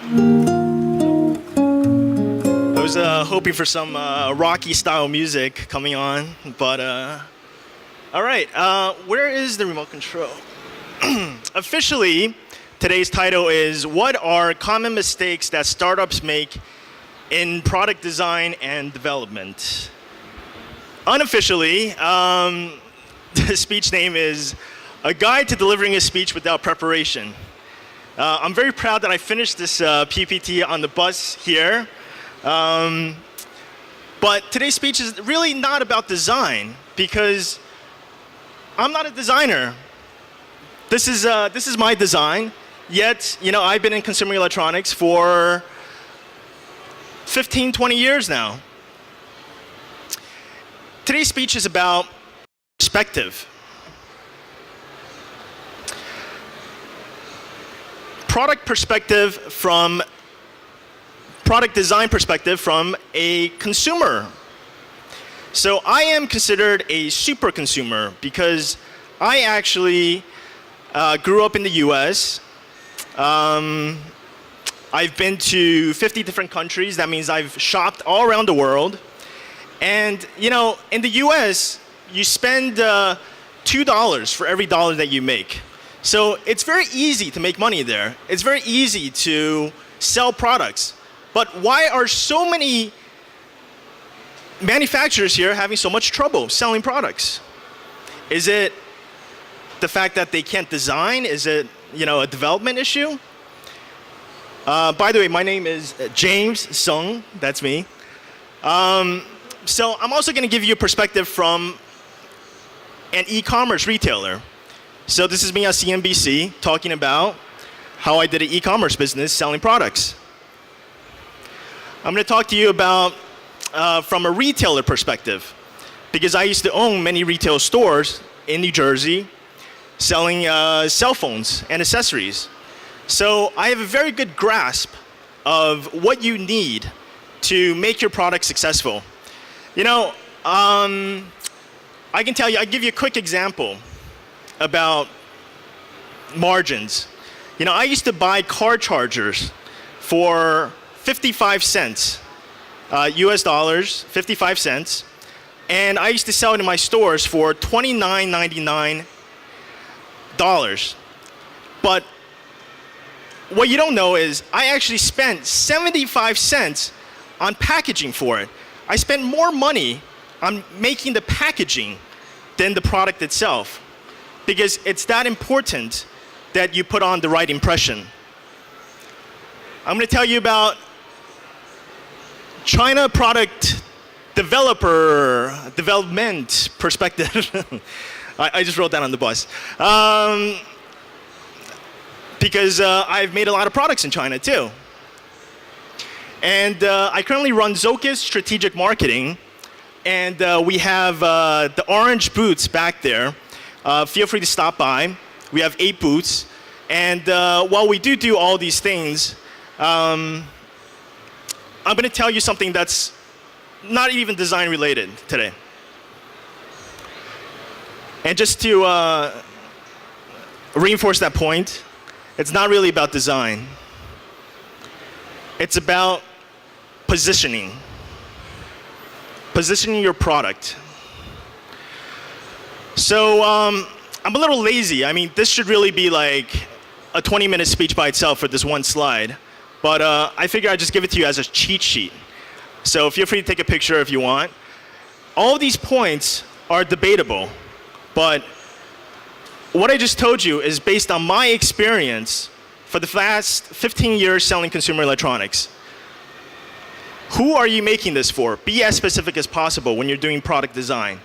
I was hoping for some Rocky style music coming on, but all right. Where is the remote control? Officially, today's title is "What are common mistakes that startups make in product design and development?" Unofficially, the speech name is "A Guide to Delivering a Speech Without Preparation." I'm very proud that I finished this PPT on the bus here. But today's speech is really not about design because I'm not a designer. This is my design. Yet, I've been in consumer electronics for 15, 20 years now. Today's speech is about perspective. Product design perspective from a consumer. So I am considered a super consumer because I actually grew up in the US. I've been to 50 different countries. That means I've shopped all around the world. And, in the US, you spend $2 for every dollar that you make. So it's very easy to make money there. It's very easy to sell products. But why are so many manufacturers here having so much trouble selling products? Is it the fact that they can't design? Is it, a development issue? By the way, my name is James Sung. That's me. So I'm also going to give you a perspective from an e-commerce retailer. So this is me on CNBC talking about how I did an e-commerce business selling products. I'm going to talk to you about from a retailer perspective because I used to own many retail stores in New Jersey selling cell phones and accessories. So I have a very good grasp of what you need to make your product successful. I can tell you, I'll give you a quick example about margins. I used to buy car chargers for 55 cents, US dollars, 55 cents. And I used to sell it in my stores for $29.99. But what you don't know is I actually spent 75 cents on packaging for it. I spent more money on making the packaging than the product itself because it's that important that you put on the right impression. I'm going to tell you about China product development perspective. I just wrote that on the bus. Because I've made a lot of products in China too. And I currently run Zocus Strategic Marketing. And we have the orange booths back there. Feel free to stop by. We have 8 booths. And while we do all these things, I'm going to tell you something that's not even design related today. And just to reinforce that point, it's not really about design. It's about positioning. Positioning your product. So I'm a little lazy. I mean, this should really be like a 20-minute speech by itself for this one slide. But I figure I'd just give it to you as a cheat sheet. So feel free to take a picture if you want. All of these points are debatable. But what I just told you is based on my experience for the last 15 years selling consumer electronics. Who are you making this for? Be as specific as possible when you're doing product design,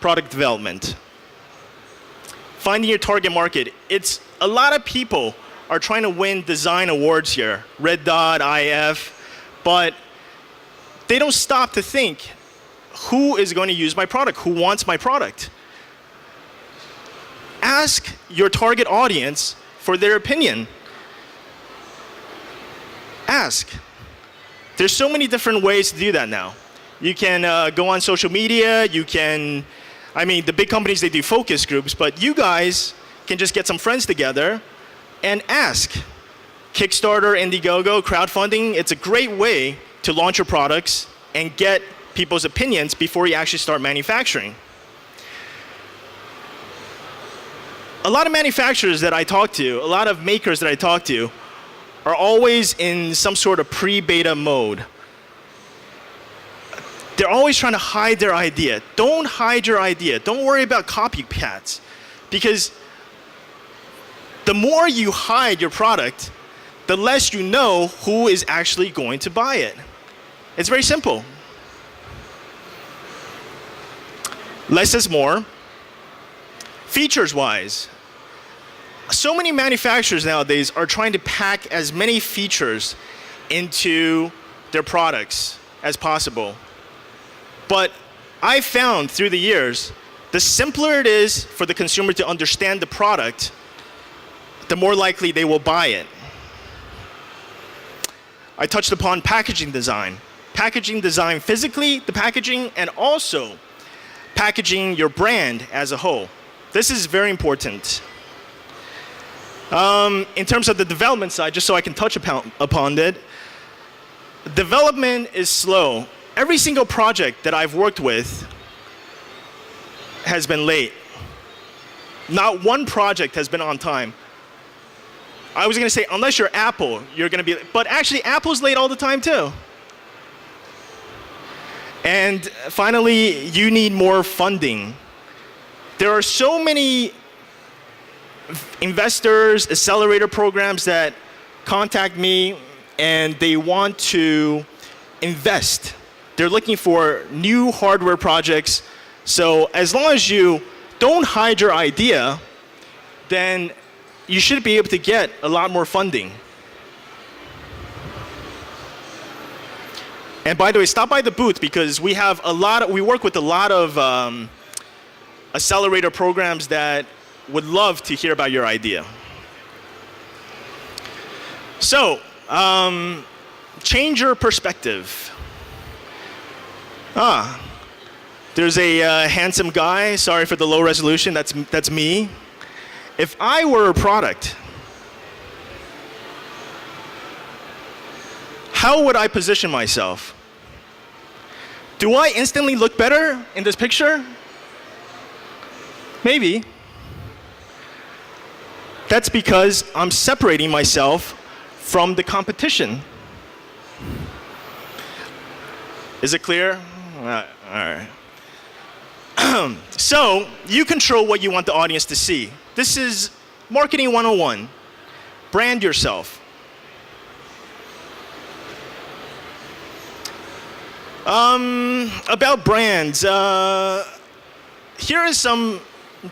product development. Finding your target market. It's a lot of people are trying to win design awards here, Red Dot, IF, but they don't stop to think, who is going to use my product? Who wants my product? Ask your target audience for their opinion. Ask. There's so many different ways to do that now. You can go on social media. You can, the big companies, they do focus groups, but you guys can just get some friends together and ask. Kickstarter, Indiegogo, crowdfunding, it's a great way to launch your products and get people's opinions before you actually start manufacturing. A lot of manufacturers that I talk to, a lot of makers that I talk to, are always in some sort of pre-beta mode. They're always trying to hide their idea. Don't hide your idea. Don't worry about copycats. Because the more you hide your product, the less you know who is actually going to buy it. It's very simple. Less is more. Features-wise, so many manufacturers nowadays are trying to pack as many features into their products as possible. But I found through the years, the simpler it is for the consumer to understand the product, the more likely they will buy it. I touched upon packaging design. Packaging design physically, the packaging, and also packaging your brand as a whole. This is very important. In terms of the development side, just so I can touch upon it, development is slow. Every single project that I've worked with has been late. Not one project has been on time. I was going to say, unless you're Apple, you're going to be, but actually Apple's late all the time too. And finally, you need more funding. There are so many investors, accelerator programs that contact me and they want to invest. They're looking for new hardware projects. So as long as you don't hide your idea, then you should be able to get a lot more funding. And by the way, stop by the booth because we work with a lot of accelerator programs that would love to hear about your idea. So, change your perspective. There's a handsome guy. Sorry for the low resolution. That's me. If I were a product, how would I position myself? Do I instantly look better in this picture? Maybe. That's because I'm separating myself from the competition. Is it clear? All right. So, you control what you want the audience to see. This is Marketing 101. Brand yourself. About brands. Here is some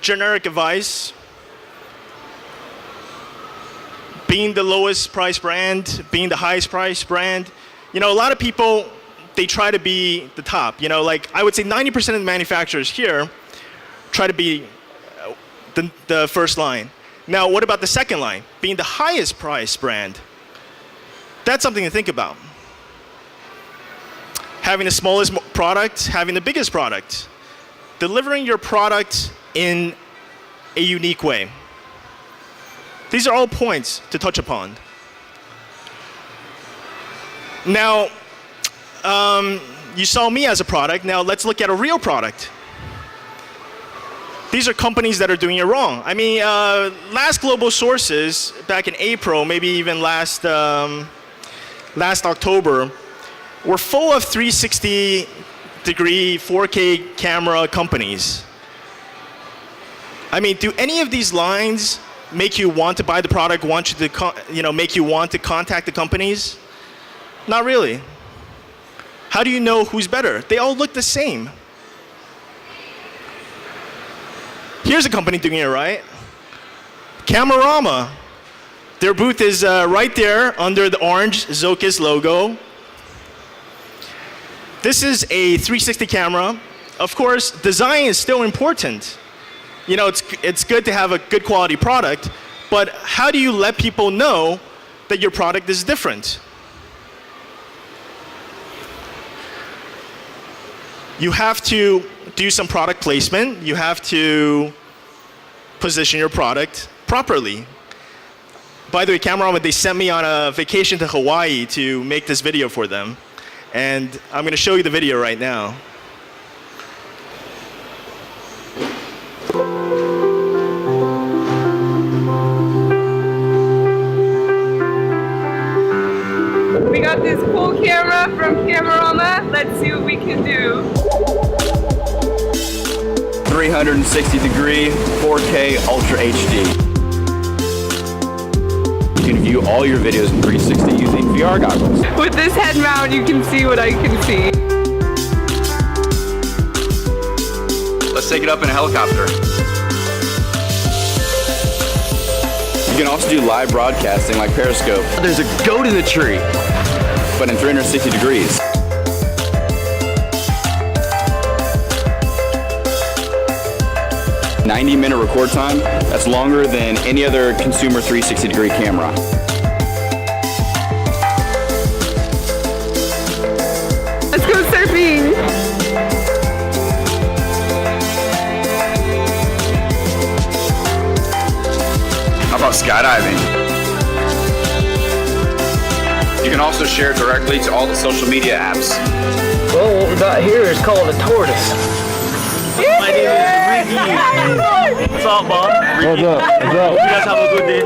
generic advice. Being the lowest price brand, being the highest price brand. You know, a lot of people, they try to be the top. You know, like I would say 90% of the manufacturers here try to be the first line. Now, what about the second line? Being the highest price brand. That's something to think about. Having the smallest product, having the biggest product. Delivering your product in a unique way. These are all points to touch upon. Now, you saw me as a product. Now let's look at a real product. These are companies that are doing it wrong. I mean, last global sources back in April, maybe even last October, were full of 360-degree 4K camera companies. I mean, do any of these lines make you want to buy the product, want you to, make you want to contact the companies? Not really. How do you know who's better? They all look the same. Here's a company doing it right. Camerama. Their booth is right there under the orange Zocus logo. This is a 360 camera. Of course, design is still important. You know, it's good to have a good quality product, but how do you let people know that your product is different? You have to do some product placement. You have to position your product properly. By the way, Camerama, they sent me on a vacation to Hawaii to make this video for them. And I'm going to show you the video right now. We got this cool camera from Camerama. Let's see what we can do. 360-degree 4K Ultra HD. You can view all your videos in 360 using VR goggles. With this head mount, you can see what I can see. Let's take it up in a helicopter. You can also do live broadcasting like Periscope. There's a goat in the tree, but in 360 degrees. "90-minute record time, that's longer than any other consumer 360-degree camera. Let's go surfing. How about skydiving? You can also share directly to all the social media apps. Well, what we got here is called a tortoise. My name is Ricky. What's up, Bob? Ricky. What's up? You guys have a good day.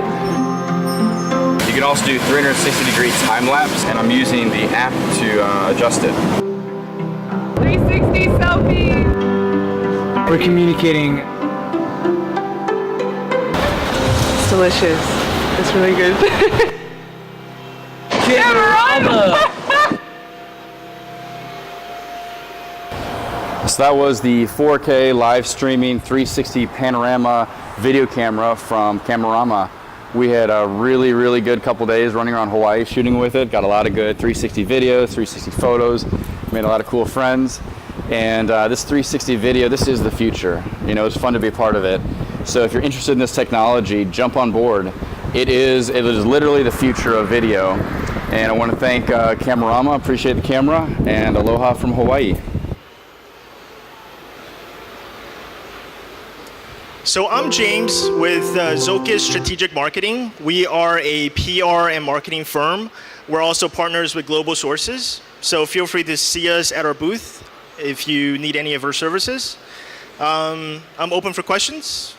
You can also do 360-degree time-lapse, and I'm using the app to adjust it. 360 selfie. We're communicating. It's delicious. It's really good. Camerama! So that was the 4K live streaming 360 panorama video camera from Camerama. We had a really, really good couple days running around Hawaii shooting with it. Got a lot of good 360 videos, 360 photos, made a lot of cool friends. And this 360 video, this is the future. You know, it's fun to be a part of it. So if you're interested in this technology, jump on board. It is literally the future of video. And I want to thank Camerama, appreciate the camera, and aloha from Hawaii. So I'm James with Zocus Strategic Marketing. We are a PR and marketing firm. We're also partners with global sources. So feel free to see us at our booth if you need any of our services. I'm open for questions.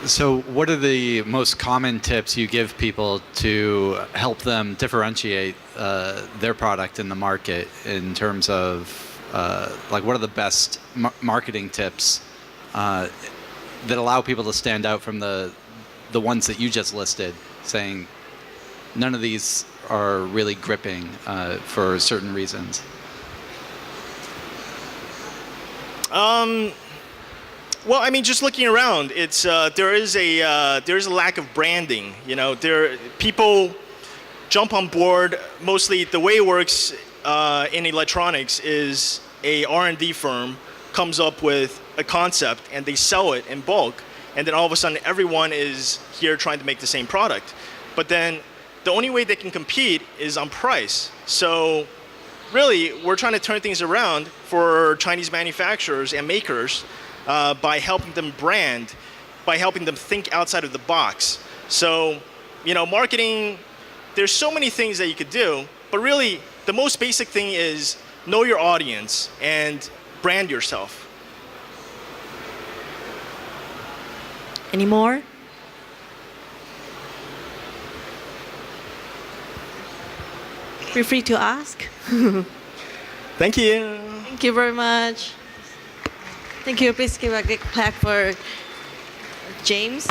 So what are the most common tips you give people to help them differentiate their product in the market in terms of like what are the best marketing tips that allow people to stand out from the ones that you just listed, saying none of these are really gripping for certain reasons? Well, I mean, just looking around, it's there is a lack of branding. You know, people jump on board. Mostly, the way it works in electronics is a R&D firm comes up with a concept and they sell it in bulk, and then all of a sudden, everyone is here trying to make the same product. But then, the only way they can compete is on price. So, really, we're trying to turn things around for Chinese manufacturers and makers. By helping them brand, by helping them think outside of the box. So, you know, marketing, there's so many things that you could do, but really the most basic thing is know your audience and brand yourself. Any more? Feel free to ask. Thank you. Thank you very much. Thank you. Please give a big clap for James.